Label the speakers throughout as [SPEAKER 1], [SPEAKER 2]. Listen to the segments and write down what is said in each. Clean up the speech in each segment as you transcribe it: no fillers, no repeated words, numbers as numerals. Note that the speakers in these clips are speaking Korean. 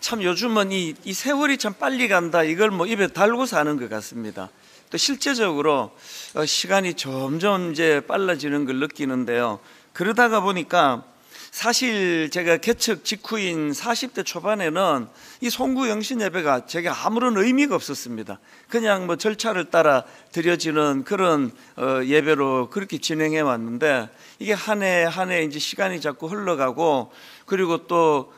[SPEAKER 1] 참 요즘은 이 세월이 참 빨리 간다, 이걸 뭐 입에 달고 사는 것 같습니다. 또 실제적으로 시간이 점점 이제 빨라지는 걸 느끼는데요. 그러다가 보니까 사실 제가 개척 직후인 40대 초반에는 이 송구 영신 예배가 제게 아무런 의미가 없었습니다. 그냥 뭐 절차를 따라 드려지는 그런 예배로 그렇게 진행해 왔는데, 이게 한 해 한 해 이제 시간이 자꾸 흘러가고, 그리고 또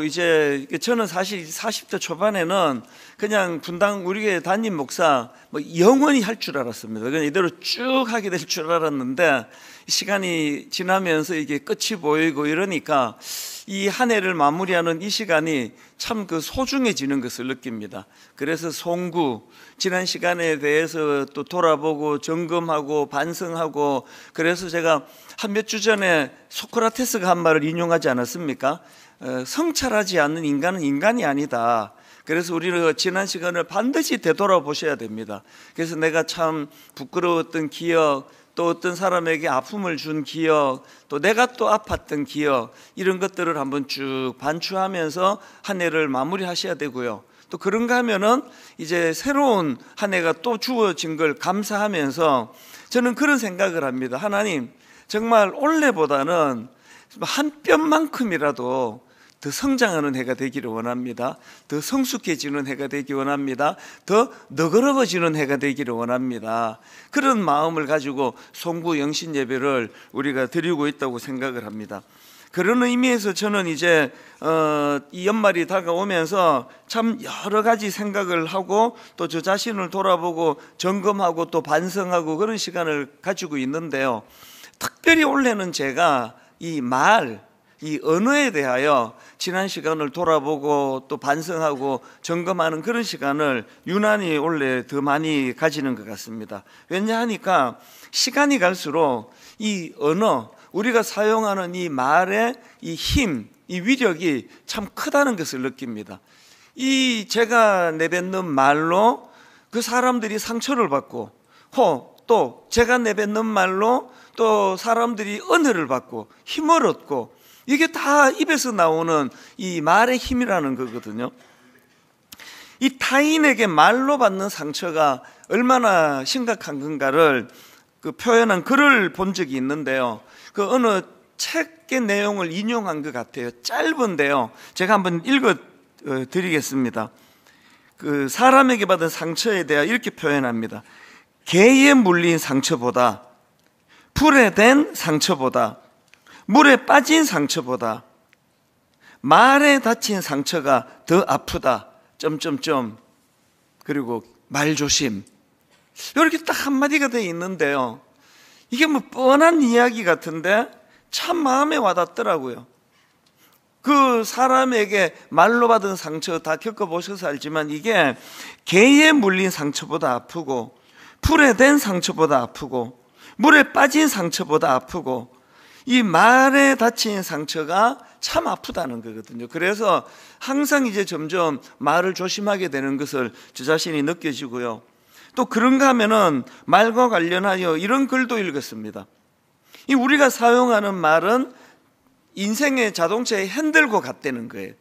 [SPEAKER 1] 이제 저는 사실 40대 초반에는 그냥 분당 우리 교회 담임 목사 뭐 영원히 할 줄 알았습니다. 그냥 이대로 쭉 하게 될 줄 알았는데, 시간이 지나면서 이게 끝이 보이고 이러니까 이 한 해를 마무리하는 이 시간이 참 그 소중해지는 것을 느낍니다. 그래서 송구, 지난 시간에 대해서 또 돌아보고 점검하고 반성하고, 그래서 제가 한 몇 주 전에 소크라테스가 한 말을 인용하지 않았습니까? 성찰하지 않는 인간은 인간이 아니다. 그래서 우리는 지난 시간을 반드시 되돌아보셔야 됩니다. 그래서 내가 참 부끄러웠던 기억, 또 어떤 사람에게 아픔을 준 기억, 또 내가 또 아팠던 기억, 이런 것들을 한번 쭉 반추하면서 한 해를 마무리하셔야 되고요. 또 그런가 하면은 이제 새로운 한 해가 또 주어진 걸 감사하면서 저는 그런 생각을 합니다. 하나님, 정말 올해보다는 한 뼘만큼이라도 더 성장하는 해가 되기를 원합니다. 더 성숙해지는 해가 되기 원합니다. 더 너그러워지는 해가 되기를 원합니다. 그런 마음을 가지고 송구 영신 예배를 우리가 드리고 있다고 생각을 합니다. 그런 의미에서 저는 이제 이 연말이 다가오면서 참 여러 가지 생각을 하고, 또 저 자신을 돌아보고 점검하고 또 반성하고 그런 시간을 가지고 있는데요. 특별히 올해는 제가 이 언어에 대하여 지난 시간을 돌아보고 또 반성하고 점검하는 그런 시간을 유난히 올해 더 많이 가지는 것 같습니다. 왜냐하니까 시간이 갈수록 이 언어, 우리가 사용하는 이 말의 이 힘, 이 위력이 참 크다는 것을 느낍니다. 이 제가 내뱉는 말로 그 사람들이 상처를 받고, 또 제가 내뱉는 말로 또 사람들이 은혜를 받고 힘을 얻고, 이게 다 입에서 나오는 이 말의 힘이라는 거거든요. 이 타인에게 말로 받는 상처가 얼마나 심각한 건가를 표현한 글을 본 적이 있는데요. 그 어느 책의 내용을 인용한 것 같아요. 짧은데요. 제가 한번 읽어 드리겠습니다. 그 사람에게 받은 상처에 대해 이렇게 표현합니다. 개에 물린 상처보다, 불에 댄 상처보다, 물에 빠진 상처보다, 말에 다친 상처가 더 아프다. 그리고 말조심. 이렇게 딱 한마디가 되어 있는데요. 이게 뭐 뻔한 이야기 같은데 참 마음에 와닿더라고요. 그 사람에게 말로 받은 상처 다 겪어보셔서 알지만, 이게 개에 물린 상처보다 아프고, 불에 댄 상처보다 아프고, 물에 빠진 상처보다 아프고, 이 말에 다친 상처가 참 아프다는 거거든요. 그래서 항상 이제 점점 말을 조심하게 되는 것을 저 자신이 느껴지고요. 또 그런가 하면은 말과 관련하여 이런 글도 읽었습니다. 이 우리가 사용하는 말은 인생의 자동차의 핸들과 같다는 거예요.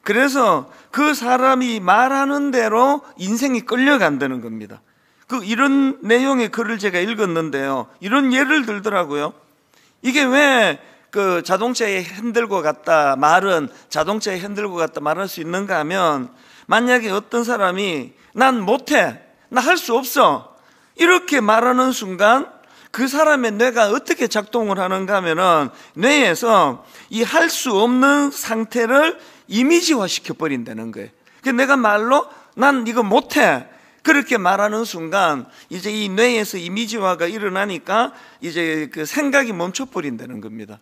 [SPEAKER 1] 그래서 그 사람이 말하는 대로 인생이 끌려간다는 겁니다. 이런 내용의 글을 제가 읽었는데요. 이런 예를 들더라고요. 이게 왜 그 자동차의 핸들과 같다, 말은 자동차의 핸들과 같다 말할 수 있는가 하면, 만약에 어떤 사람이 난 못해, 나 할 수 없어, 이렇게 말하는 순간 그 사람의 뇌가 어떻게 작동을 하는가 하면은, 뇌에서 이 할 수 없는 상태를 이미지화 시켜버린다는 거예요. 내가 말로 난 이거 못해, 그렇게 말하는 순간 이제 이 뇌에서 이미지화가 일어나니까 이제 그 생각이 멈춰버린다는 겁니다.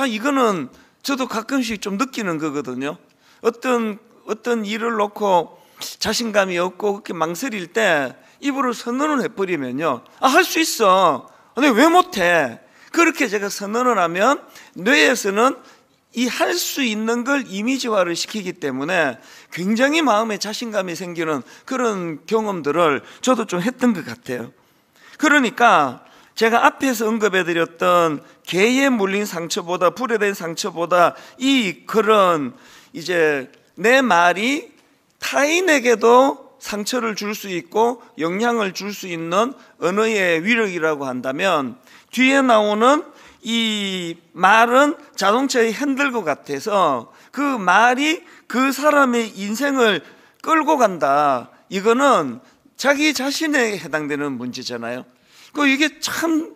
[SPEAKER 1] 이거는 저도 가끔씩 좀 느끼는 거거든요. 어떤 일을 놓고 자신감이 없고 그렇게 망설일 때 입으로 선언을 해버리면요, 할 수 있어, 근데 왜 못해, 그렇게 제가 선언을 하면 뇌에서는 이 할 수 있는 걸 이미지화를 시키기 때문에 굉장히 마음에 자신감이 생기는 그런 경험들을 저도 좀 했던 것 같아요. 그러니까 제가 앞에서 언급해드렸던 개에 물린 상처보다, 불에 댄 상처보다, 이 그런 이제 내 말이 타인에게도 상처를 줄 수 있고 영향을 줄 수 있는 언어의 위력이라고 한다면, 뒤에 나오는 이 말은 자동차의 핸들과 같아서 그 말이 그 사람의 인생을 끌고 간다. 이거는 자기 자신에 해당되는 문제잖아요. 이게 참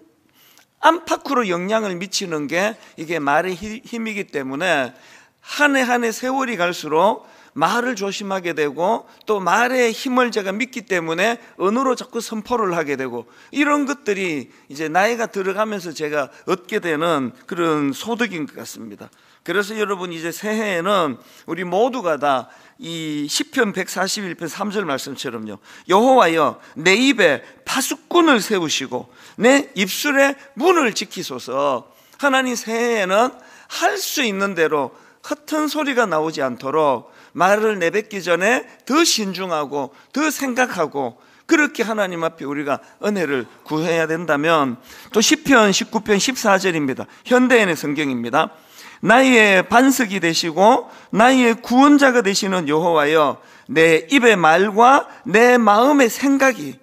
[SPEAKER 1] 안팎으로 영향을 미치는 게 이게 말의 힘이기 때문에 한 해 한 해 세월이 갈수록 말을 조심하게 되고, 또 말의 힘을 제가 믿기 때문에 언어로 자꾸 선포를 하게 되고, 이런 것들이 이제 나이가 들어가면서 제가 얻게 되는 그런 소득인 것 같습니다. 그래서 여러분, 이제 새해에는 우리 모두가 다 이 시편 141편 3절 말씀처럼요, 여호와여 내 입에 파수꾼을 세우시고 내 입술에 문을 지키소서. 하나님, 새해에는 할 수 있는 대로 허튼 소리가 나오지 않도록 말을 내뱉기 전에 더 신중하고 더 생각하고, 그렇게 하나님 앞에 우리가 은혜를 구해야 된다면, 또 시편 19편 14절입니다. 현대인의 성경입니다. 나의 반석이 되시고 나의 구원자가 되시는 여호와여, 내 입의 말과 내 마음의 생각이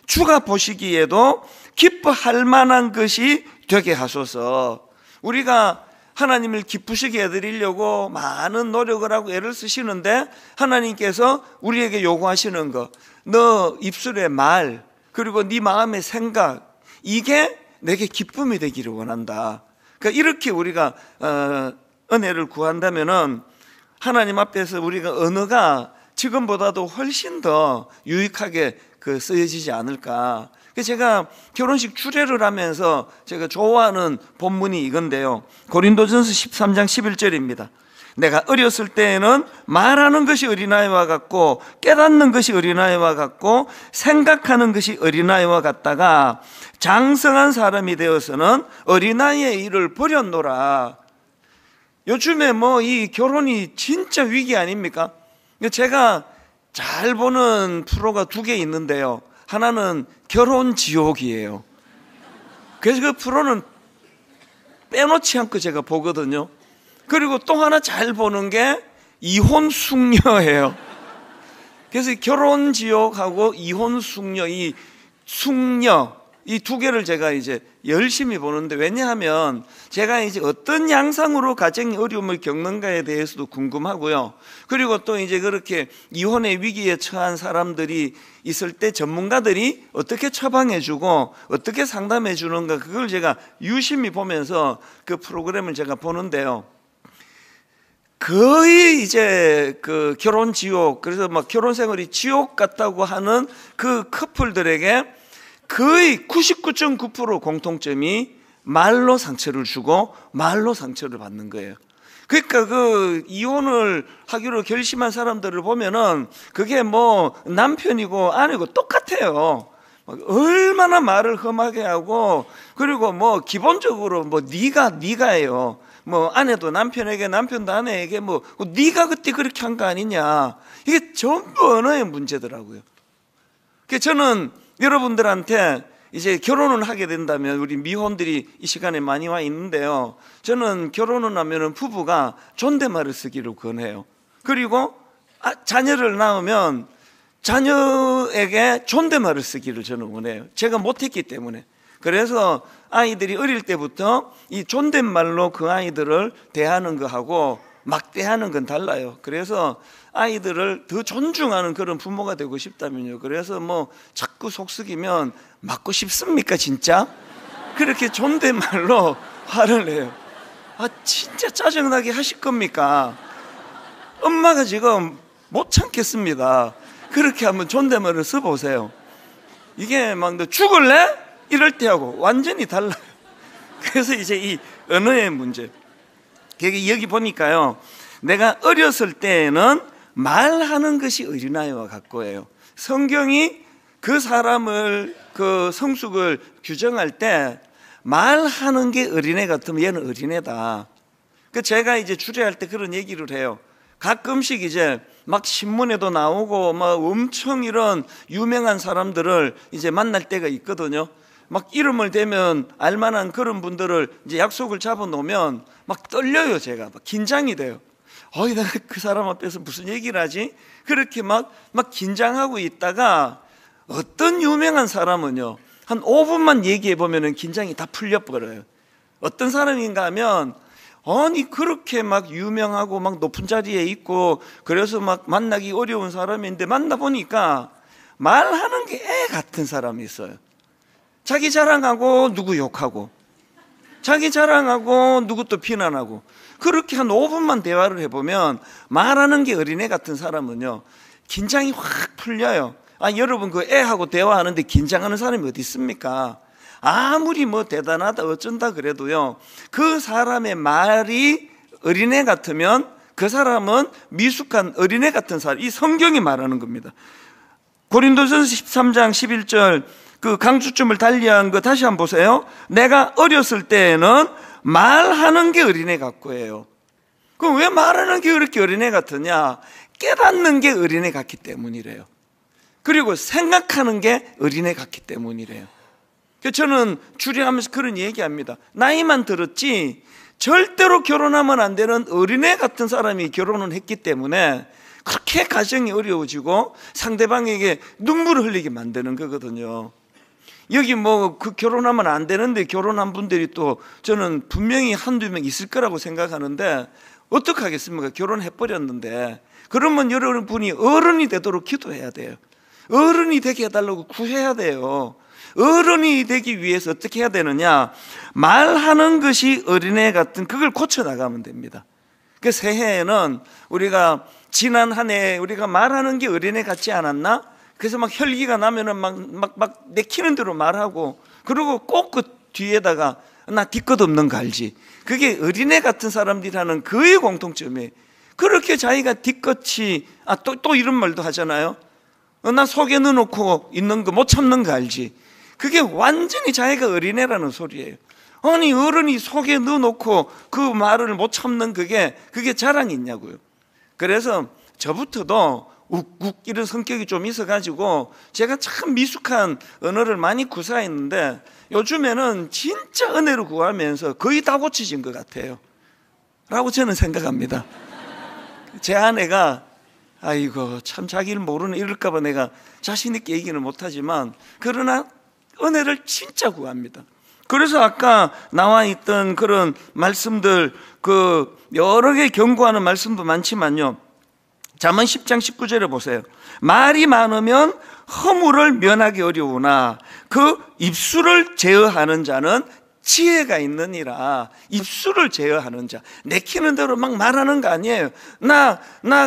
[SPEAKER 1] 주가 보시기에도 기뻐할 만한 것이 되게 하소서. 우리가 하나님을 기쁘시게 해드리려고 많은 노력을 하고 애를 쓰시는데, 하나님께서 우리에게 요구하시는 거, 너 입술의 말, 그리고 네 마음의 생각, 이게 내게 기쁨이 되기를 원한다. 그러니까 이렇게 우리가 은혜를 구한다면은 하나님 앞에서 우리가 언어가 지금보다도 훨씬 더 유익하게 쓰여지지 않을까. 제가 결혼식 주례를 하면서 제가 좋아하는 본문이 이건데요, 고린도전서 13장 11절입니다. 내가 어렸을 때에는 말하는 것이 어린아이와 같고 깨닫는 것이 어린아이와 같고 생각하는 것이 어린아이와 같다가 장성한 사람이 되어서는 어린아이의 일을 버렸노라. 요즘에 이 결혼이 진짜 위기 아닙니까? 제가 잘 보는 프로가 2개 있는데요, 하나는 결혼 지옥이에요. 그래서 그 프로는 빼놓지 않고 제가 보거든요. 그리고 또 하나 잘 보는 게 이혼 숙녀예요. 그래서 결혼 지옥하고 이혼 숙녀, 이 숙녀, 이 2개를 제가 이제 열심히 보는데, 왜냐하면 제가 이제 어떤 양상으로 가정의 어려움을 겪는가에 대해서도 궁금하고요. 그리고 또 이제 그렇게 이혼의 위기에 처한 사람들이 있을 때 전문가들이 어떻게 처방해주고 어떻게 상담해주는가, 그걸 제가 유심히 보면서 그 프로그램을 제가 보는데요, 거의 이제 그 결혼 지옥, 그래서 결혼 생활이 지옥 같다고 하는 그 커플들에게 거의 99.9% 공통점이 말로 상처를 주고 말로 상처를 받는 거예요. 그러니까 그 이혼을 하기로 결심한 사람들을 보면은 그게 남편이고 아내고 똑같아요. 얼마나 말을 험하게 하고, 그리고 기본적으로 네가예요. 아내도 남편에게, 남편도 아내에게 네가 그때 그렇게 한 거 아니냐. 이게 전부 언어의 문제더라고요. 그래서 저는 여러분들한테 이제 결혼을 하게 된다면, 우리 미혼들이 이 시간에 많이 와 있는데요, 저는 결혼을 하면은 부부가 존댓말을 쓰기를 권해요. 그리고 자녀를 낳으면 자녀에게 존댓말을 쓰기를 저는 원해요. 제가 못했기 때문에. 그래서 아이들이 어릴 때부터 이 존댓말로 그 아이들을 대하는 거하고 막 대하는 건 달라요. 그래서 아이들을 더 존중하는 그런 부모가 되고 싶다면요, 그래서 자꾸 속썩이면 맞고 싶습니까 진짜? 그렇게 존댓말로 화를 내요. 진짜 짜증나게 하실 겁니까? 엄마가 지금 못 참겠습니다. 그렇게 한번 존댓말을 써보세요. 이게 너 죽을래? 이럴 때하고 완전히 달라요. 그래서 이제 이 언어의 문제, 여기 보니까요, 내가 어렸을 때에는 말하는 것이 어린아이와 같고예요. 성경이 그 사람을, 그 성숙을 규정할 때 말하는 게 어린애 같으면 얘는 어린애다. 제가 이제 주례할 때 그런 얘기를 해요. 가끔씩 이제 신문에도 나오고 엄청 이런 유명한 사람들을 이제 만날 때가 있거든요. 이름을 대면 알만한 그런 분들을 이제 약속을 잡아 놓으면 떨려요. 제가 긴장이 돼요. 내가 그 사람 앞에서 무슨 얘기를 하지? 그렇게 막 긴장하고 있다가 어떤 유명한 사람은요, 한 5분만 얘기해 보면은 긴장이 다 풀려버려요. 어떤 사람인가 하면, 아니, 그렇게 막 유명하고 막 높은 자리에 있고, 그래서 막 만나기 어려운 사람인데 만나보니까 말하는 게 애 같은 사람이 있어요. 자기 자랑하고 누구 욕하고, 자기 자랑하고 누구 또 비난하고, 그렇게 한 5분만 대화를 해보면 말하는 게 어린애 같은 사람은요, 긴장이 확 풀려요. 여러분, 그 애하고 대화하는데 긴장하는 사람이 어디 있습니까? 아무리 뭐 대단하다 어쩐다 그래도요, 그 사람의 말이 어린애 같으면 그 사람은 미숙한 어린애 같은 사람, 이 성경이 말하는 겁니다. 고린도전서 13장 11절 그 강추점을 달리한 거 다시 한번 보세요. 내가 어렸을 때에는 말하는 게 어린애 같고 해요. 그럼 왜 말하는 게 그렇게 어린애 같으냐? 깨닫는 게 어린애 같기 때문이래요. 그리고 생각하는 게 어린애 같기 때문이래요. 저는 주례하면서 그런 얘기합니다. 나이만 들었지 절대로 결혼하면 안 되는 어린애 같은 사람이 결혼을 했기 때문에 그렇게 가정이 어려워지고 상대방에게 눈물을 흘리게 만드는 거거든요. 여기 뭐 그 결혼하면 안 되는데 결혼한 분들이 또 저는 분명히 한두 명 있을 거라고 생각하는데, 어떡하겠습니까? 결혼해버렸는데. 그러면 여러분이 어른이 되도록 기도해야 돼요. 어른이 되게 해달라고 구해야 돼요. 어른이 되기 위해서 어떻게 해야 되느냐? 말하는 것이 어린애 같은, 그걸 고쳐나가면 됩니다. 그 새해에는 우리가 지난 한 해 우리가 말하는 게 어린애 같지 않았나? 그래서 막 혈기가 나면은 막 내키는 대로 말하고, 그리고 꼭 그 뒤에다가 나 뒤끝 없는 거 알지? 그게 어린애 같은 사람들이라는 그의 공통점이에요. 그렇게 자기가 뒤끝이, 또 이런 말도 하잖아요. 나 속에 넣어놓고 있는 거 못 참는 거 알지? 그게 완전히 자기가 어린애라는 소리예요. 아니, 어른이 속에 넣어놓고 그 말을 못 참는 그게 자랑이 있냐고요. 그래서 저부터도 욱욱 이런 성격이 좀 있어가지고 제가 참 미숙한 언어를 많이 구사했는데, 요즘에는 진짜 은혜를 구하면서 거의 다 고쳐진 것 같아요 라고 저는 생각합니다. 제 아내가 아이고 참 자기를 모르는 이럴까봐 내가 자신 있게 얘기는 못하지만, 그러나 은혜를 진짜 구합니다. 그래서 아까 나와 있던 그런 말씀들, 그 여러 개 경고하는 말씀도 많지만요, 잠언 10장 19절에 보세요. 말이 많으면 허물을 면하기 어려우나 그 입술을 제어하는 자는 지혜가 있느니라. 입술을 제어하는 자, 내키는 대로 막 말하는 거 아니에요. 나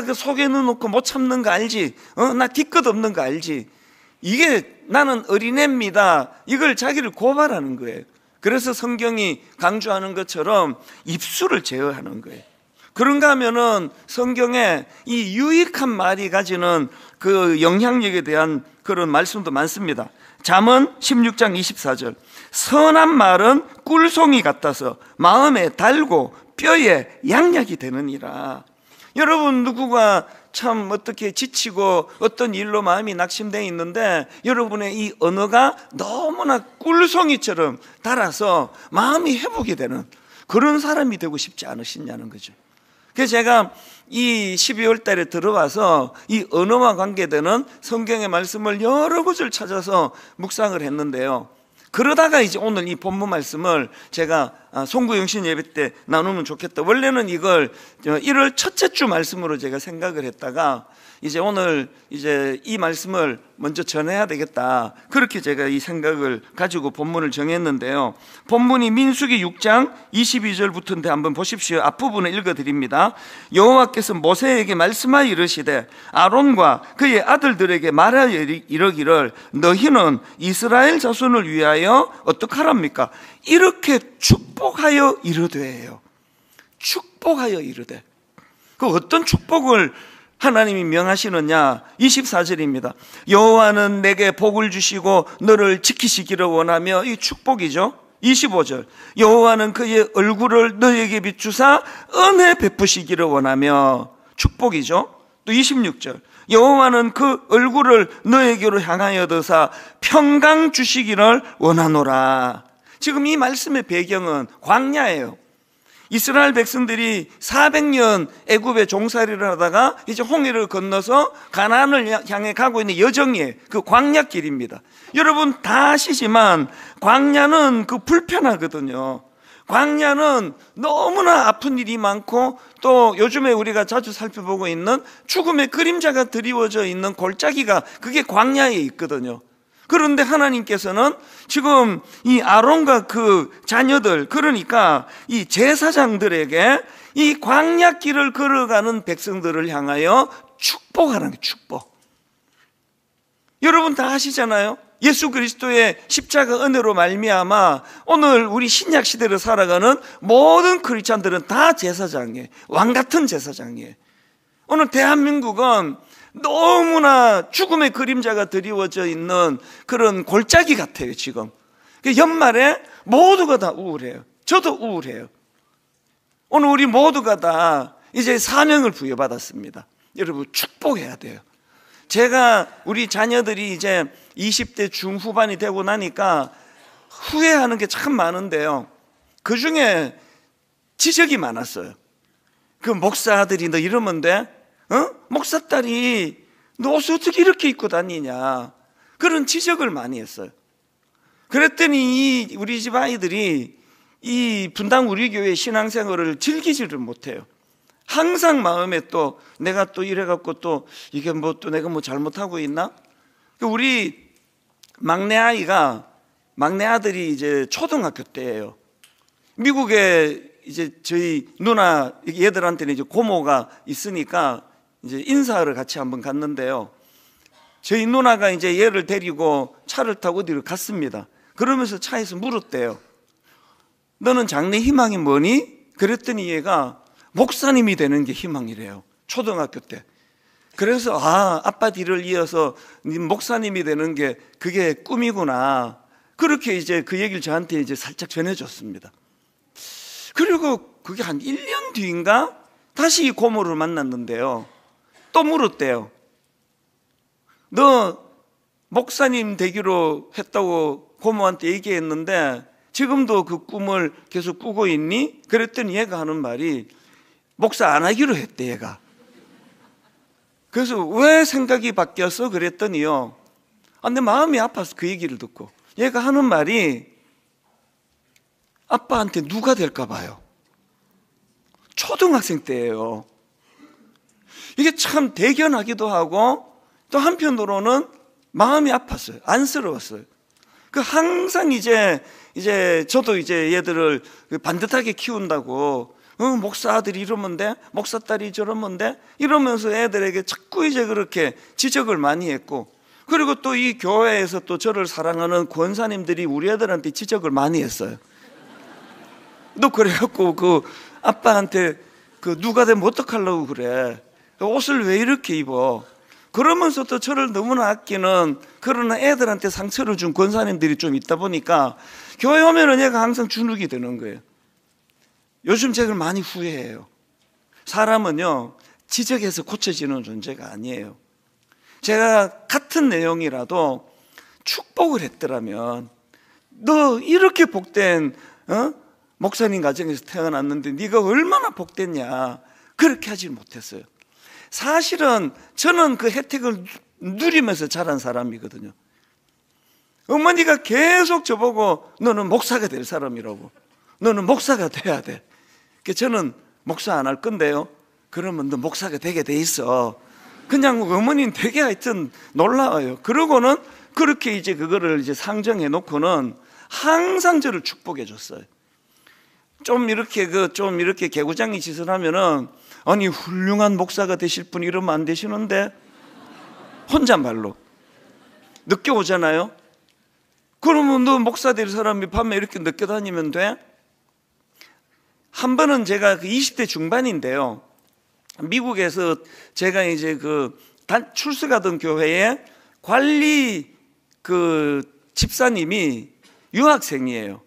[SPEAKER 1] 그 속에 넣어놓고 못 참는 거 알지? 나 뒤끝 없는 거 알지? 이게 나는 어린애입니다, 이걸 자기를 고발하는 거예요. 그래서 성경이 강조하는 것처럼 입술을 제어하는 거예요. 그런가 하면은 성경에 이 유익한 말이 가지는 그 영향력에 대한 그런 말씀도 많습니다. 잠언 16장 24절 선한 말은 꿀송이 같아서 마음에 달고 뼈에 양약이 되느니라. 여러분, 누구가 참 어떻게 지치고 어떤 일로 마음이 낙심되어 있는데 여러분의 이 언어가 너무나 꿀송이처럼 달아서 마음이 회복이 되는 그런 사람이 되고 싶지 않으시냐는 거죠. 그래서 제가 이 12월 달에 들어와서 이 언어와 관계되는 성경의 말씀을 여러 곳을 찾아서 묵상을 했는데요, 그러다가 이제 오늘 이 본문 말씀을 제가 송구영신 예배 때 나누면 좋겠다. 원래는 이걸 1월 첫째 주 말씀으로 제가 생각을 했다가 이제 오늘 이제 이 말씀을 먼저 전해야 되겠다, 그렇게 제가 이 생각을 가지고 본문을 정했는데요, 본문이 민수기 6장 22절부터인데 한번 보십시오. 앞부분을 읽어드립니다. 여호와께서 모세에게 말씀하여 이르시되 아론과 그의 아들들에게 말하여 이르기를 너희는 이스라엘 자손을 위하여 어떡하랍니까? 이렇게 축복하여 이르되요. 축복하여 이르되. 그 어떤 축복을 하나님이 명하시느냐? 24절입니다. 여호와는 내게 복을 주시고 너를 지키시기를 원하며, 이 축복이죠. 25절 여호와는 그의 얼굴을 너에게 비추사 은혜 베푸시기를 원하며, 축복이죠. 또 26절 여호와는 그 얼굴을 너에게로 향하여 드사 평강 주시기를 원하노라. 지금 이 말씀의 배경은 광야예요. 이스라엘 백성들이 400년 애굽에 종살이를 하다가 이제 홍해를 건너서 가나안을 향해 가고 있는 여정의 그 광야길입니다. 여러분 다 아시지만 광야는 그 불편하거든요. 광야는 너무나 아픈 일이 많고 또 요즘에 우리가 자주 살펴보고 있는 죽음의 그림자가 드리워져 있는 골짜기가 그게 광야에 있거든요. 그런데 하나님께서는 지금 이 아론과 그 자녀들, 그러니까 이 제사장들에게 이 광야길을 걸어가는 백성들을 향하여 축복하라는 거예요. 축복. 여러분 다 아시잖아요. 예수 그리스도의 십자가 은혜로 말미암아 오늘 우리 신약 시대를 살아가는 모든 크리스찬들은 다 제사장이에요. 왕 같은 제사장이에요. 오늘 대한민국은 너무나 죽음의 그림자가 드리워져 있는 그런 골짜기 같아요. 지금 연말에 모두가 다 우울해요. 저도 우울해요. 오늘 우리 모두가 다 이제 사명을 부여받았습니다. 여러분 축복해야 돼요. 제가 우리 자녀들이 이제 20대 중후반이 되고 나니까 후회하는 게 참 많은데요, 그 중에 지적이 많았어요. 그 목사들이 너 이러면 돼? 목사 딸이 너 옷을 어떻게 이렇게 입고 다니냐, 그런 지적을 많이 했어요. 그랬더니 우리 집 아이들이 이 분당 우리 교회 신앙생활을 즐기지를 못해요. 항상 마음에 또 내가 또 이래갖고 또 이게 뭐 또 내가 뭐 잘못하고 있나? 우리 막내 아들이 이제 초등학교 때예요. 미국에 이제 저희 누나 얘들한테는 이제 고모가 있으니까 이제 인사를 같이 한번 갔는데요, 저희 누나가 이제 얘를 데리고 차를 타고 어디로 갔습니다. 그러면서 차에서 물었대요. 너는 장래 희망이 뭐니? 그랬더니 얘가 목사님이 되는 게 희망이래요. 초등학교 때. 그래서 아빠 뒤를 이어서 목사님이 되는 게 그게 꿈이구나. 그렇게 이제 그 얘기를 저한테 이제 살짝 전해줬습니다. 그리고 그게 한 1년 뒤인가 다시 이 고모를 만났는데요, 또 물었대요. 너 목사님 되기로 했다고 고모한테 얘기했는데 지금도 그 꿈을 계속 꾸고 있니? 그랬더니 얘가 하는 말이 목사 안 하기로 했대, 얘가. 그래서 왜 생각이 바뀌었어? 그랬더니요, 내 마음이 아파서 그 얘기를 듣고 얘가 하는 말이 아빠한테 누가 될까 봐요. 초등학생 때예요. 이게 참 대견하기도 하고 또 한편으로는 마음이 아팠어요. 안쓰러웠어요. 그 항상 이제 저도 이제 얘들을 반듯하게 키운다고 목사 아들이 이러면 돼, 목사 딸이 저러면 돼, 이러면서 애들에게 자꾸 이제 그렇게 지적을 많이 했고, 그리고 또 이 교회에서 또 저를 사랑하는 권사님들이 우리 애들한테 지적을 많이 했어요. 너 그래갖고 그 아빠한테 그 누가 되면 어떡하려고 그래, 옷을 왜 이렇게 입어, 그러면서 또 저를 너무나 아끼는 그러나 애들한테 상처를 준 권사님들이 좀 있다 보니까 교회 오면은 얘가 항상 주눅이 드는 거예요. 요즘 제가 많이 후회해요. 사람은요, 지적해서 고쳐지는 존재가 아니에요. 제가 같은 내용이라도 축복을 했더라면, 너 이렇게 복된 목사님 가정에서 태어났는데 네가 얼마나 복됐냐, 그렇게 하지 못했어요. 사실은 저는 그 혜택을 누리면서 자란 사람이거든요. 어머니가 계속 저보고 너는 목사가 될 사람이라고, 너는 목사가 돼야 돼. 저는 목사 안 할 건데요, 그러면 너 목사가 되게 돼 있어. 그냥 어머니는 되게 하여튼 놀라워요. 그러고는 그렇게 이제 그거를 이제 상정해 놓고는 항상 저를 축복해 줬어요. 좀 이렇게 개구장이 짓을 하면은, 아니 훌륭한 목사가 되실 분 이러면 안 되시는데, 혼잣말로 늦게 오잖아요. 그러면 너 목사 될 사람이 밤에 이렇게 늦게 다니면 돼? 한 번은 제가 그 20대 중반인데요, 미국에서 제가 이제 출석하던 교회에 관리 집사님이 유학생이에요.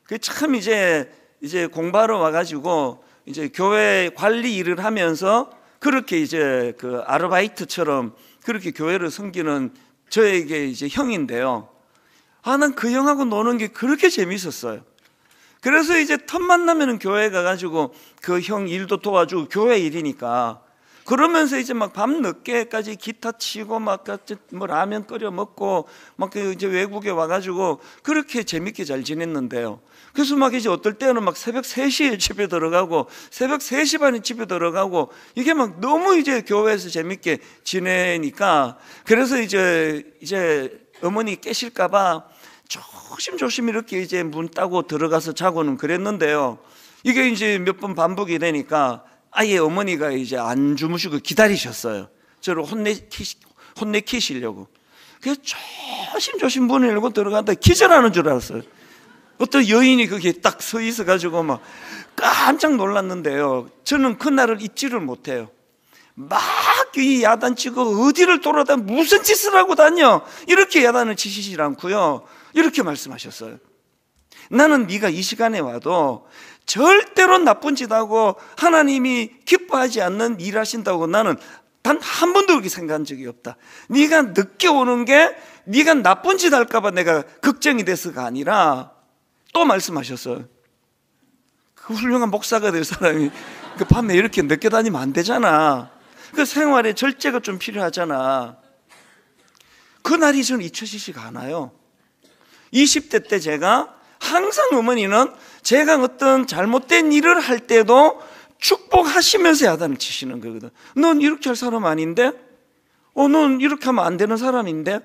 [SPEAKER 1] 그 참 이제 공부하러 와가지고 이제 교회 관리 일을 하면서 그렇게 이제 아르바이트처럼 그렇게 교회를 섬기는 저에게 이제 형인데요. 난 그 형하고 노는 게 그렇게 재밌었어요. 그래서 이제 틈만 나면은 교회 가가지고 그 형 일도 도와주고 교회 일이니까 그러면서 이제 막 밤 늦게까지 기타 치고 막 뭐 라면 끓여 먹고 막 이제 외국에 와가지고 그렇게 재밌게 잘 지냈는데요. 그래서 막 이제 어떨 때는 막 새벽 3시에 집에 들어가고 새벽 3시 반에 집에 들어가고 이게 막 너무 이제 교회에서 재밌게 지내니까 그래서 이제 어머니 깨실까봐 조심조심 이렇게 이제 문 따고 들어가서 자고는 그랬는데요. 이게 이제 몇 번 반복이 되니까 아예 어머니가 이제 안 주무시고 기다리셨어요. 저를 혼내키시려고. 그래서 조심조심 문을 열고 들어간다 기절하는 줄 알았어요. 어떤 여인이 거기에 딱 서 있어가지고 막 깜짝 놀랐는데요. 저는 그날을 잊지를 못해요. 막 이 야단치고 어디를 돌아다니 무슨 짓을 하고 다녀 이렇게 야단을 치시질 않고요. 이렇게 말씀하셨어요. 나는 네가 이 시간에 와도 절대로 나쁜 짓 하고 하나님이 기뻐하지 않는 일 하신다고 나는 단 한 번도 그렇게 생각한 적이 없다. 네가 늦게 오는 게 네가 나쁜 짓 할까 봐 내가 걱정이 돼서가 아니라 또 말씀하셨어요. 그 훌륭한 목사가 될 사람이 그 밤에 이렇게 늦게 다니면 안 되잖아. 그 생활에 절제가 좀 필요하잖아. 그날이 저는 잊혀지지가 않아요. 20대 때 제가 항상 어머니는 제가 어떤 잘못된 일을 할 때도 축복하시면서 야단을 치시는 거거든. 넌 이렇게 할 사람 아닌데? 넌 이렇게 하면 안 되는 사람인데?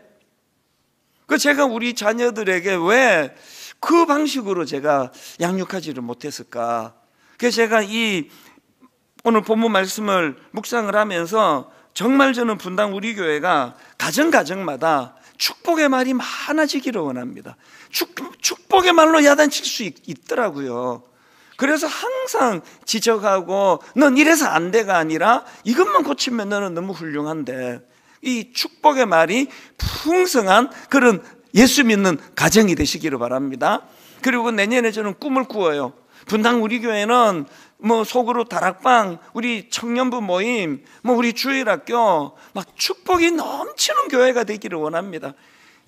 [SPEAKER 1] 그 제가 우리 자녀들에게 왜 그 방식으로 제가 양육하지를 못했을까? 그래서 제가 이 오늘 본문 말씀을 묵상을 하면서 정말 저는 분당 우리 교회가 가정마다 축복의 말이 많아지기를 원합니다. 축복의 말로 야단칠 수 있더라고요. 그래서 항상 지적하고 넌 이래서 안 돼가 아니라 이것만 고치면 너는 너무 훌륭한데 이 축복의 말이 풍성한 그런 예수 믿는 가정이 되시기를 바랍니다. 그리고 내년에 저는 꿈을 꾸어요. 분당 우리 교회는 뭐 속으로 다락방, 우리 청년부 모임, 뭐 우리 주일학교 막 축복이 넘치는 교회가 되기를 원합니다.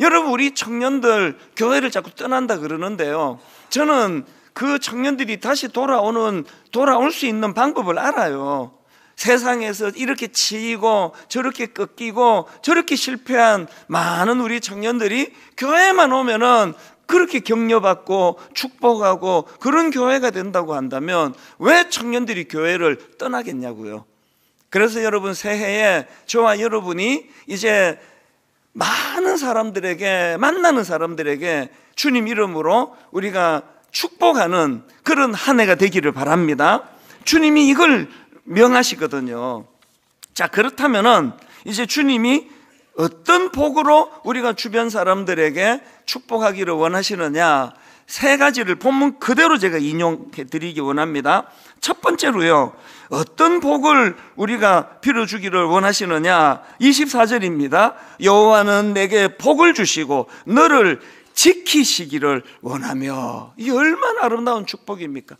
[SPEAKER 1] 여러분 우리 청년들 교회를 자꾸 떠난다 그러는데요. 저는 그 청년들이 다시 돌아올 수 있는 방법을 알아요. 세상에서 이렇게 치이고 저렇게 꺾이고 저렇게 실패한 많은 우리 청년들이 교회만 오면은 그렇게 격려받고 축복하고 그런 교회가 된다고 한다면 왜 청년들이 교회를 떠나겠냐고요. 그래서 여러분 새해에 저와 여러분이 이제 많은 사람들에게 만나는 사람들에게 주님 이름으로 우리가 축복하는 그런 한 해가 되기를 바랍니다. 주님이 이걸 명하시거든요. 자, 그렇다면은 이제 주님이 어떤 복으로 우리가 주변 사람들에게 축복하기를 원하시느냐, 세 가지를 본문 그대로 제가 인용해 드리기 원합니다. 첫 번째로요, 어떤 복을 우리가 빌어주기를 원하시느냐, 24절입니다. 여호와는 내게 복을 주시고 너를 지키시기를 원하며. 이 얼마나 아름다운 축복입니까?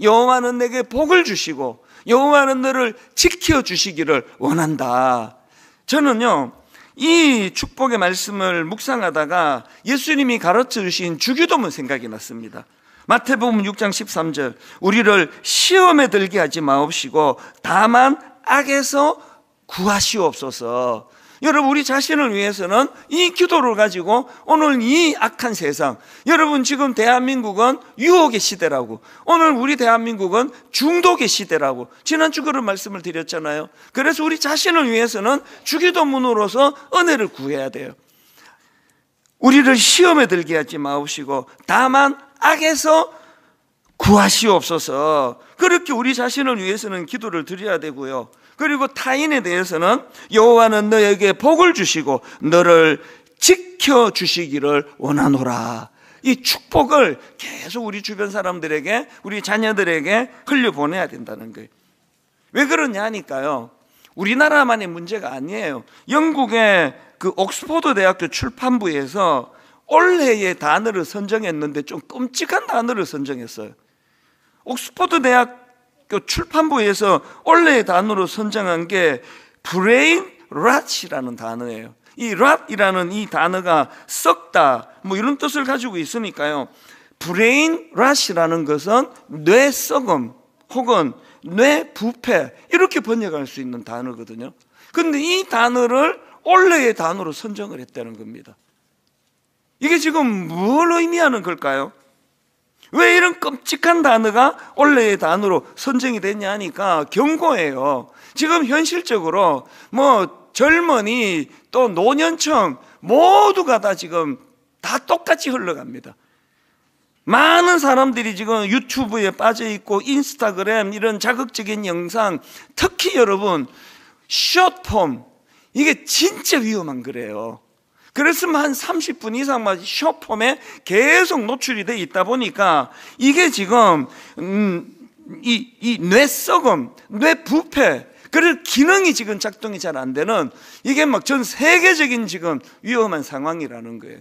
[SPEAKER 1] 여호와는 내게 복을 주시고 여호와는 너를 지켜주시기를 원한다. 저는요 이 축복의 말씀을 묵상하다가 예수님이 가르쳐 주신 주기도문 생각이 났습니다. 마태복음 6장 13절 우리를 시험에 들게 하지 마옵시고 다만 악에서 구하시옵소서. 여러분 우리 자신을 위해서는 이 기도를 가지고 오늘 이 악한 세상, 여러분 지금 대한민국은 유혹의 시대라고, 오늘 우리 대한민국은 중독의 시대라고 지난주 그런 말씀을 드렸잖아요. 그래서 우리 자신을 위해서는 주기도문으로서 은혜를 구해야 돼요. 우리를 시험에 들게 하지 마옵시고 다만 악에서 구하시옵소서. 그렇게 우리 자신을 위해서는 기도를 드려야 되고요. 그리고 타인에 대해서는 여호와는 너에게 복을 주시고 너를 지켜주시기를 원하노라. 이 축복을 계속 우리 주변 사람들에게, 우리 자녀들에게 흘려보내야 된다는 거예요. 왜 그러냐 하니까요, 우리나라만의 문제가 아니에요. 영국의 그 옥스퍼드 대학교 출판부에서 올해의 단어를 선정했는데 좀 끔찍한 단어를 선정했어요. 옥스퍼드 대학 출판부에서 올해의 단어로 선정한 게 브레인 랏이라는 단어예요. 이 랏이라는 이 단어가 썩다 뭐 이런 뜻을 가지고 있으니까요, 브레인 랏이라는 것은 뇌 썩음 혹은 뇌 부패 이렇게 번역할 수 있는 단어거든요. 그런데 이 단어를 올해의 단어로 선정을 했다는 겁니다. 이게 지금 뭘 의미하는 걸까요? 왜 이런 끔찍한 단어가 올해의 단어로 선정이 됐냐 하니까 경고예요. 지금 현실적으로 뭐 젊은이 또 노년층 모두가 다 지금 다 똑같이 흘러갑니다. 많은 사람들이 지금 유튜브에 빠져 있고 인스타그램 이런 자극적인 영상, 특히 여러분 숏폼 이게 진짜 위험한 거래요. 그래서 한 30분 이상만 숏폼에 계속 노출이 돼 있다 보니까 이게 지금 이 뇌썩음, 뇌부패, 그럴 기능이 지금 작동이 잘 안 되는 이게 막 전 세계적인 지금 위험한 상황이라는 거예요.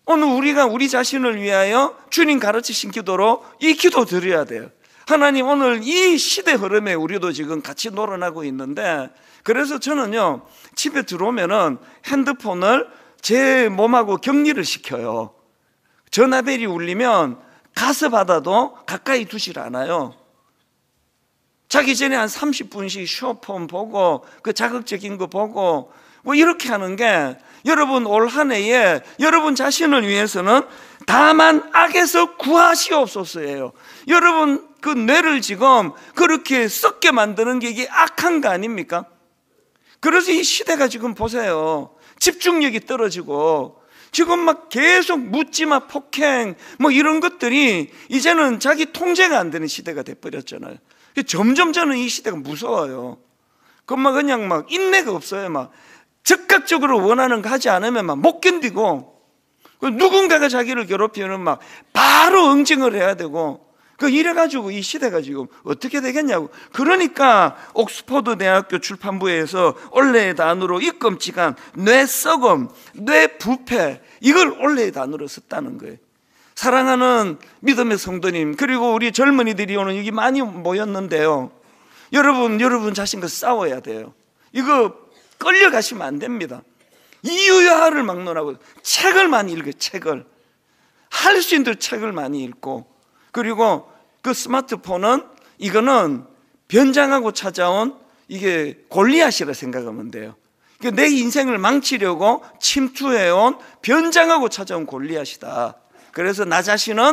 [SPEAKER 1] 오늘 우리가 우리 자신을 위하여 주님 가르치신 기도로 이 기도 드려야 돼요. 하나님, 오늘 이 시대 흐름에 우리도 지금 같이 놀아나고 있는데, 그래서 저는요 집에 들어오면은 핸드폰을 제 몸하고 격리를 시켜요. 전화벨이 울리면 가서 받아도 가까이 두질 않아요. 자기 전에 한 30분씩 쇼폰 보고 그 자극적인 거 보고 뭐 이렇게 하는 게 여러분 올 한 해에 여러분 자신을 위해서는 다만 악에서 구하시옵소서예요. 여러분 그 뇌를 지금 그렇게 썩게 만드는 게 이게 악한 거 아닙니까? 그래서 이 시대가 지금 보세요. 집중력이 떨어지고 지금 막 계속 묻지마 폭행 뭐 이런 것들이 이제는 자기 통제가 안 되는 시대가 돼버렸잖아요. 점점 저는 이 시대가 무서워요. 그냥 막 인내가 없어요. 막 즉각적으로 원하는 거 하지 않으면 막 못 견디고, 누군가가 자기를 괴롭히면 막 바로 응징을 해야 되고, 이래가지고 이 시대가 지금 어떻게 되겠냐고. 그러니까 옥스퍼드 대학교 출판부에서 올해의 단어로 이 끔찍한 뇌썩음, 뇌부패, 이걸 올해의 단어로 썼다는 거예요. 사랑하는 믿음의 성도님, 그리고 우리 젊은이들이 오늘 여기 많이 모였는데요, 여러분 자신과 싸워야 돼요. 이거 끌려가시면 안 됩니다. 이유야를 막론하고 책을 많이 읽어요. 책을 할 수 있는 책을 많이 읽고, 그리고 그 스마트폰은 이거는 변장하고 찾아온 이게 골리앗이라 생각하면 돼요. 내 인생을 망치려고 침투해온 변장하고 찾아온 골리앗이다. 그래서 나 자신은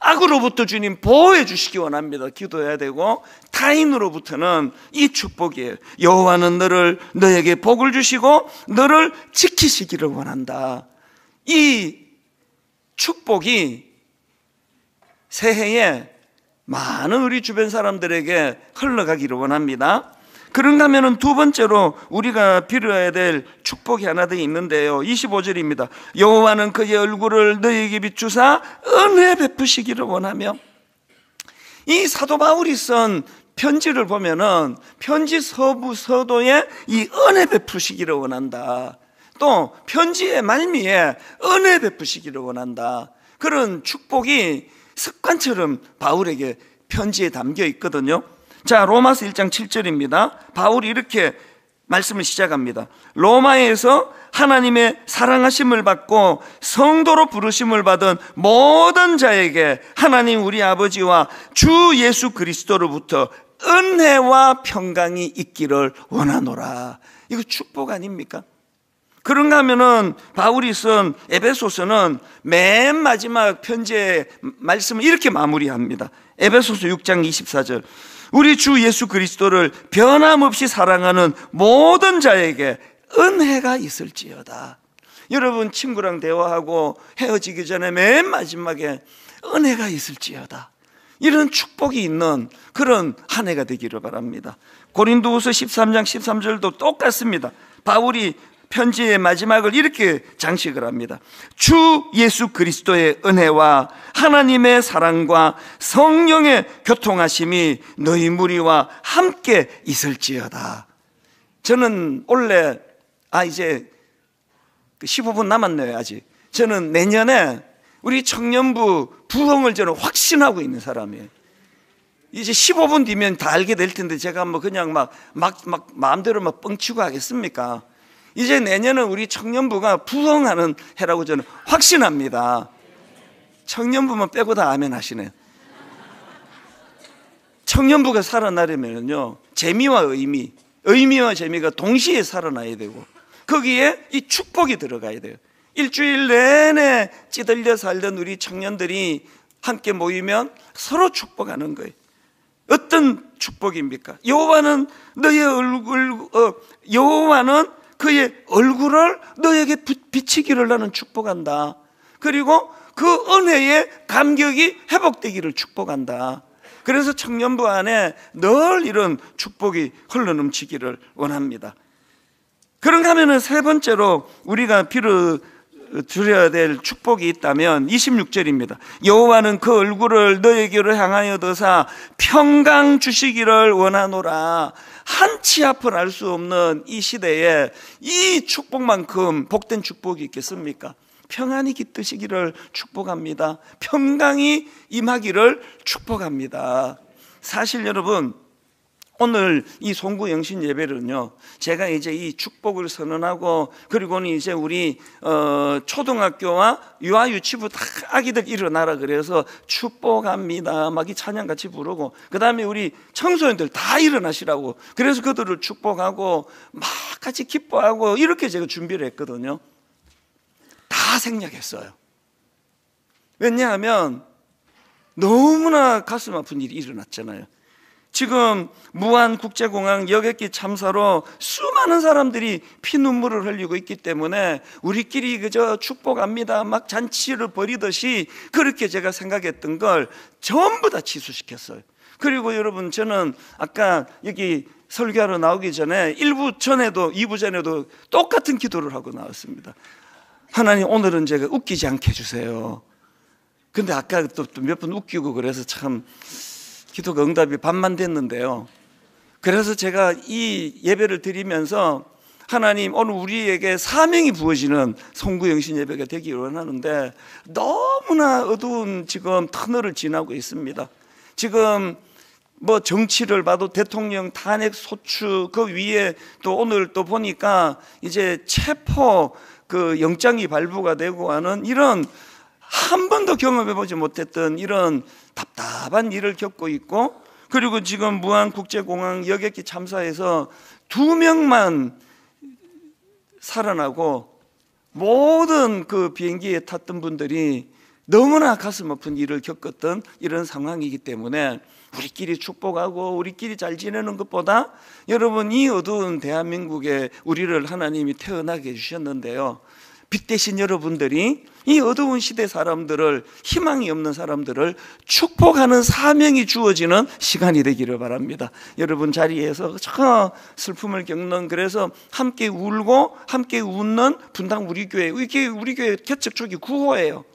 [SPEAKER 1] 악으로부터 주님 보호해 주시기 원합니다. 기도해야 되고, 타인으로부터는 이 축복이에요. 여호와는 너에게 복을 주시고 너를 지키시기를 원한다. 이 축복이 새해에 많은 우리 주변 사람들에게 흘러가기를 원합니다. 그런가 하면 두 번째로 우리가 빌어야 될 축복이 하나 더 있는데요, 25절입니다. 여호와는 그의 얼굴을 너에게 비추사 은혜 베푸시기를 원하며. 이 사도 바울이 쓴 편지를 보면은 편지 서부 서도에 이 은혜 베푸시기를 원한다, 또 편지의 말미에 은혜 베푸시기를 원한다, 그런 축복이 습관처럼 바울에게 편지에 담겨 있거든요. 자, 로마서 1장 7절입니다. 바울이 이렇게 말씀을 시작합니다. 로마에서 하나님의 사랑하심을 받고 성도로 부르심을 받은 모든 자에게 하나님 우리 아버지와 주 예수 그리스도로부터 은혜와 평강이 있기를 원하노라. 이거 축복 아닙니까? 그런가 하면은 바울이 쓴 에베소서는 맨 마지막 편지의 말씀을 이렇게 마무리합니다. 에베소서 6장 24절. 우리 주 예수 그리스도를 변함없이 사랑하는 모든 자에게 은혜가 있을지어다. 여러분 친구랑 대화하고 헤어지기 전에 맨 마지막에 은혜가 있을지어다, 이런 축복이 있는 그런 한 해가 되기를 바랍니다. 고린도후서 13장 13절도 똑같습니다. 바울이 편지의 마지막을 이렇게 장식을 합니다. 주 예수 그리스도의 은혜와 하나님의 사랑과 성령의 교통하심이 너희 무리와 함께 있을지어다. 저는 원래 이제 15분 남았네요. 아직. 저는 내년에 우리 청년부 부흥을 저는 확신하고 있는 사람이에요. 이제 15분 뒤면 다 알게 될 텐데 제가 뭐 그냥 막 마음대로 막 뻥치고 하겠습니까? 이제 내년은 우리 청년부가 부흥하는 해라고 저는 확신합니다. 청년부만 빼고 다 아멘 하시네요. 청년부가 살아나려면요, 재미와 의미와 재미가 동시에 살아나야 되고, 거기에 이 축복이 들어가야 돼요. 일주일 내내 찌들려 살던 우리 청년들이 함께 모이면 서로 축복하는 거예요. 어떤 축복입니까? 여호와는 그의 얼굴을 너에게 비치기를 나는 축복한다. 그리고 그 은혜의 감격이 회복되기를 축복한다. 그래서 청년부 안에 늘 이런 축복이 흘러넘치기를 원합니다. 그런가 하면은 세 번째로 우리가 빌어드려야 될 축복이 있다면 26절입니다. 여호와는 그 얼굴을 너에게로 향하여 드사 평강 주시기를 원하노라. 한치 앞을 알 수 없는 이 시대에 이 축복만큼 복된 축복이 있겠습니까? 평안이 깃드시기를 축복합니다. 평강이 임하기를 축복합니다. 사실 여러분, 오늘 이 송구 영신 예배는요, 제가 이제 이 축복을 선언하고, 그리고는 이제 우리 초등학교와 유아 유치부 다 아기들 일어나라 그래서 축복합니다 막 이 찬양 같이 부르고, 그 다음에 우리 청소년들 다 일어나시라고, 그래서 그들을 축복하고 막 같이 기뻐하고 이렇게 제가 준비를 했거든요. 다 생략했어요. 왜냐하면 너무나 가슴 아픈 일이 일어났잖아요. 지금 무안국제공항 여객기 참사로 수많은 사람들이 피눈물을 흘리고 있기 때문에 우리끼리 그저 축복합니다 막 잔치를 벌이듯이 그렇게 제가 생각했던 걸 전부 다 취소시켰어요. 그리고 여러분, 저는 아까 여기 설교하러 나오기 전에 1부 전에도 2부 전에도 똑같은 기도를 하고 나왔습니다. 하나님, 오늘은 제가 웃기지 않게 해주세요. 근데 아까 또 몇 번 웃기고 그래서 참 기도가 응답이 반만 됐는데요. 그래서 제가 이 예배를 드리면서 하나님, 오늘 우리에게 사명이 부어지는 송구영신 예배가 되기를 원하는데 너무나 어두운 지금 터널을 지나고 있습니다. 지금 뭐 정치를 봐도 대통령 탄핵 소추, 그 위에 또 오늘 또 보니까 이제 체포 그 영장이 발부가 되고 하는 이런 한 번도 경험해보지 못했던 이런 답답한 일을 겪고 있고, 그리고 지금 무안국제공항 여객기 참사에서 2명만 살아나고 모든 그 비행기에 탔던 분들이 너무나 가슴 아픈 일을 겪었던 이런 상황이기 때문에 우리끼리 축복하고 우리끼리 잘 지내는 것보다 여러분, 이 어두운 대한민국에 우리를 하나님이 태어나게 해주셨는데요, 빛 대신 여러분들이 이 어두운 시대 사람들을, 희망이 없는 사람들을 축복하는 사명이 주어지는 시간이 되기를 바랍니다. 여러분 자리에서 저 슬픔을 겪는, 그래서 함께 울고 함께 웃는 분당 우리 교회 개척 초기 구호예요.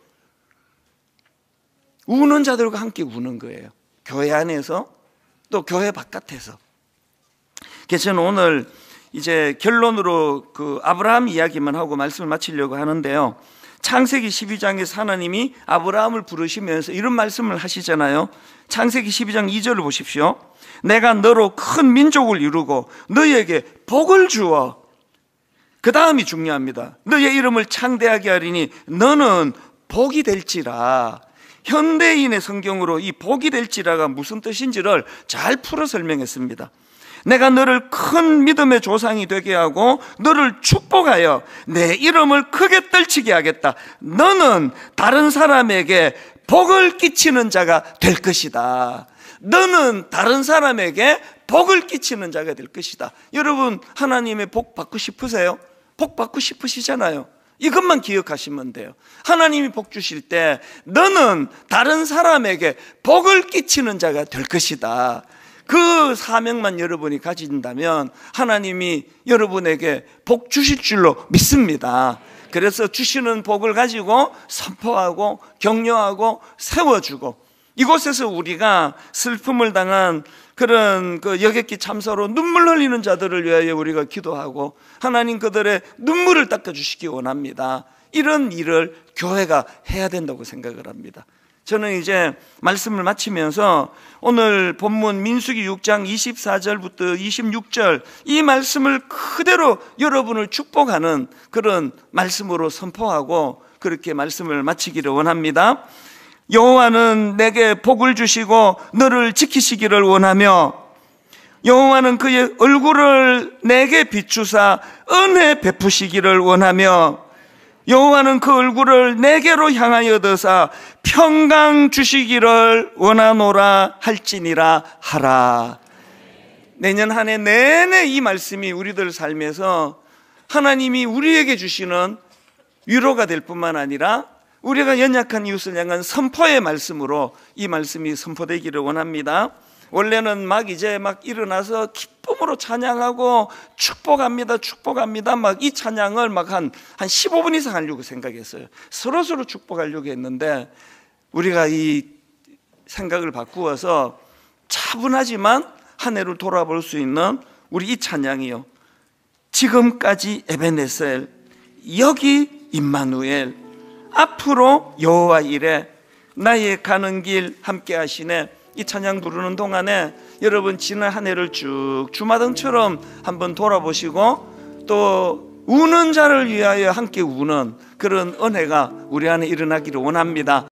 [SPEAKER 1] 우는 자들과 함께 우는 거예요. 교회 안에서 또 교회 바깥에서. 그래서 저는 오늘 이제 결론으로 그 아브라함 이야기만 하고 말씀을 마치려고 하는데요, 창세기 12장에서 하나님이 아브라함을 부르시면서 이런 말씀을 하시잖아요. 창세기 12장 2절을 보십시오. 내가 너로 큰 민족을 이루고 너희에게 복을 주어, 그 다음이 중요합니다. 너희의 이름을 창대하게 하리니 너는 복이 될지라. 현대인의 성경으로 이 복이 될지라가 무슨 뜻인지를 잘 풀어 설명했습니다. 내가 너를 큰 믿음의 조상이 되게 하고 너를 축복하여 내 이름을 크게 떨치게 하겠다. 너는 다른 사람에게 복을 끼치는 자가 될 것이다. 너는 다른 사람에게 복을 끼치는 자가 될 것이다. 여러분, 하나님의 복 받고 싶으세요? 복 받고 싶으시잖아요. 이것만 기억하시면 돼요. 하나님이 복 주실 때 너는 다른 사람에게 복을 끼치는 자가 될 것이다. 그 사명만 여러분이 가진다면 하나님이 여러분에게 복 주실 줄로 믿습니다. 그래서 주시는 복을 가지고 선포하고 격려하고 세워주고, 이곳에서 우리가 슬픔을 당한 그런 그 여객기 참사로 눈물 흘리는 자들을 위하여 우리가 기도하고 하나님 그들의 눈물을 닦아주시기 원합니다. 이런 일을 교회가 해야 된다고 생각을 합니다. 저는 이제 말씀을 마치면서 오늘 본문 민수기 6장 24절부터 26절 이 말씀을 그대로 여러분을 축복하는 그런 말씀으로 선포하고 그렇게 말씀을 마치기를 원합니다. 여호와는 내게 복을 주시고 너를 지키시기를 원하며 여호와는 그의 얼굴을 내게 비추사 은혜 베푸시기를 원하며 여호와는 그 얼굴을 내게로 향하여 드사 평강 주시기를 원하노라 할지니라 하라. 내년 한 해 내내 이 말씀이 우리들 삶에서 하나님이 우리에게 주시는 위로가 될 뿐만 아니라 우리가 연약한 이웃을 향한 선포의 말씀으로 이 말씀이 선포되기를 원합니다. 원래는 이제 일어나서 기쁨으로 찬양하고 축복합니다 축복합니다 이 찬양을 한 15분 이상 하려고 생각했어요. 서로 축복하려고 했는데 우리가 이 생각을 바꾸어서 차분하지만 한 해를 돌아볼 수 있는 우리 이 찬양이요, 지금까지 에베네셀, 여기 임마누엘, 앞으로 여호와 이레, 나의 가는 길 함께 하시네. 이 찬양 부르는 동안에 여러분 지난 한 해를 쭉 주마등처럼 한번 돌아보시고 또 우는 자를 위하여 함께 우는 그런 은혜가 우리 안에 일어나기를 원합니다.